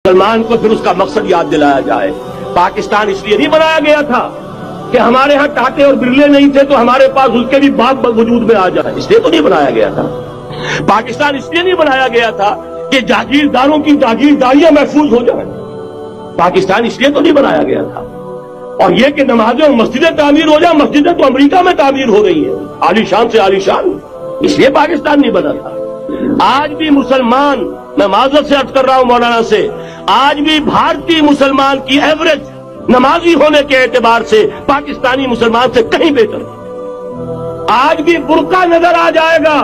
مسلمان کو پھر اس کا مقصد یاد دلایا جائے۔ پاکستان اس لیے نہیں بنایا گیا تھا کہ ہمارے ہاں ٹاٹے اور برلے نہیں تھے تو ہمارے پاس اس کے بھی باپ وجود میں آ جائے، اس لیے تو نہیں بنایا گیا تھا۔ پاکستان اس لیے نہیں بنایا گیا تھا کہ جاگیرداروں کی جاگیرداریاں محفوظ ہو جائیں، پاکستان اس لیے تو نہیں بنایا گیا تھا۔ اور یہ کہ نمازیں اور مسجدیں تعمیر ہو جائیں، مسجدیں تو امریکہ میں تعمیر ہو رہی ہیں عالی شان سے عالی شان، اس لیے پاکستان نہیں بنا تھا۔ آج بھی مسلمان، میں معذرت سے عرض کر رہا ہوں مولانا سے، آج بھی بھارتی مسلمان کی ایوریج نمازی ہونے کے اعتبار سے پاکستانی مسلمان سے کہیں بہتر۔ آج بھی برقع نظر آ جائے گا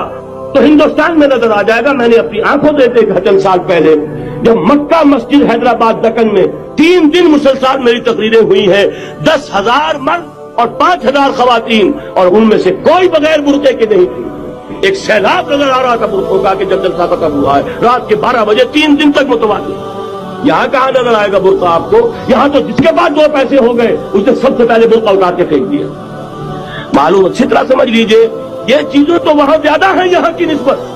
تو ہندوستان میں نظر آ جائے گا۔ میں نے اپنی آنکھوں دیکھے چند سال پہلے جب مکہ مسجد حیدرآباد دکن میں 3 دن مسلسل میری تقریریں ہوئی ہیں، 10,000 مرد اور 5,000 خواتین، اور ان میں سے کوئی بغیر برقعے کے نہیں تھی۔ ایک سیلاب نظر آ رہا تھا برقعوں کا کہ جب جلسہ ختم ہوا ہے رات کے 12 بجے 3 دن تک متوالی۔ یہاں کہاں نظر آئے گا برقع آپ کو؟ یہاں تو جس کے پاس 2 پیسے ہو گئے اس نے سب سے پہلے برقع اتار کے پھینک دیا۔ معلوم اچھی طرح سمجھ لیجئے، یہ چیزیں تو وہاں زیادہ ہیں یہاں کی نسبت۔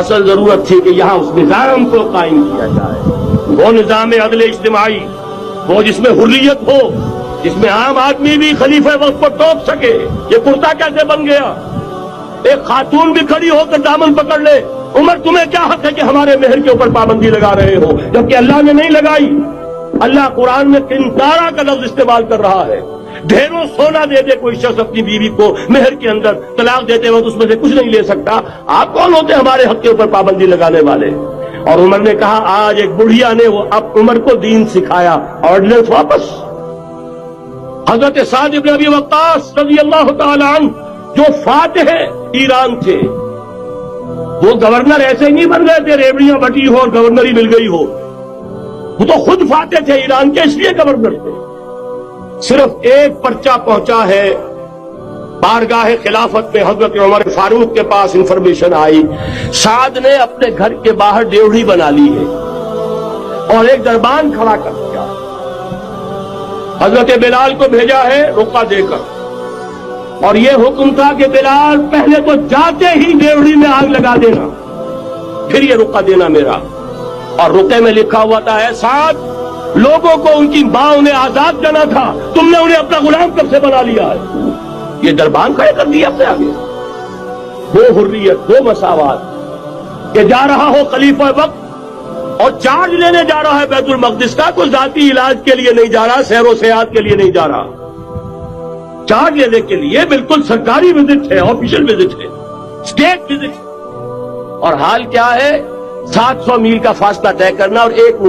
اصل ضرورت تھی کہ یہاں اس نظام کو قائم کیا جائے، وہ نظام عدل اجتماعی، وہ جس میں حریت ہو، جس میں عام آدمی بھی خلیفہ وقت کو ٹوک سکے۔ یہ کرتا کیسے بن گیا؟ ایک خاتون بھی کھڑی ہو کر دامن پکڑ لے، عمر تمہیں کیا حق ہے کہ ہمارے مہر کے اوپر پابندی لگا رہے ہو، جبکہ اللہ نے نہیں لگائی۔ اللہ قرآن میں قنطارہ کا لفظ استعمال کر رہا ہے۔ ڈھیروں سونا دے دے کوئی شخص اپنی بیوی کو مہر کے اندر، طلاق دیتے وقت اس میں سے کچھ نہیں لے سکتا۔ آپ کون ہوتے ہمارے حق کے اوپر پابندی لگانے والے؟ اور عمر نے کہا، آج ایک بڑھیا نے وہ اب عمر کو دین سکھایا، آرڈیننس واپس۔ حضرت سعد بن ابی وقاص رضی اللہ تعالی عنہ جو فاتح ایران تھے، وہ گورنر ایسے ہی نہیں بن گئے تھے ریوڑیاں بٹی ہو اور گورنر ہی مل گئی ہو، وہ تو خود فاتح تھے ایران کے، اس لیے گورنر تھے۔ صرف ایک پرچہ پہنچا ہے بارگاہ خلافت میں، حضرت عمر فاروق کے پاس انفارمیشن آئی، سعد نے اپنے گھر کے باہر ڈیوڑی بنا لی ہے اور ایک دربان کھڑا کر دیا۔ حضرت بلال کو بھیجا ہے رقعہ دے کر، اور یہ حکم تھا کہ بلال پہلے تو جاتے ہی ڈیوڑی میں آگ لگا دینا، پھر یہ رقعہ دینا میرا۔ اور رقعے میں لکھا ہوا تھا، ہے سعد، لوگوں کو ان کی ماں نے آزاد جانا تھا، تم نے انہیں اپنا غلام کب سے بنا لیا ہے؟ یہ دربان کھڑے کر دیا اپنے آگے۔ وہ حریت، وہ مساوات کہ جا رہا ہو خلیفہ وقت اور چارج لینے جا رہا ہے بیت المقدس کا، کوئی ذاتی علاج کے لیے نہیں جا رہا، سیر و سیاحت کے لیے نہیں جا رہا، چارج لینے کے لیے بالکل سرکاری وزٹ ہے، آفیشل وزٹ ہے، اسٹیٹ وزٹ ہے۔ اور حال کیا ہے؟ 700 میل کا فاصلہ طے کرنا اور ایک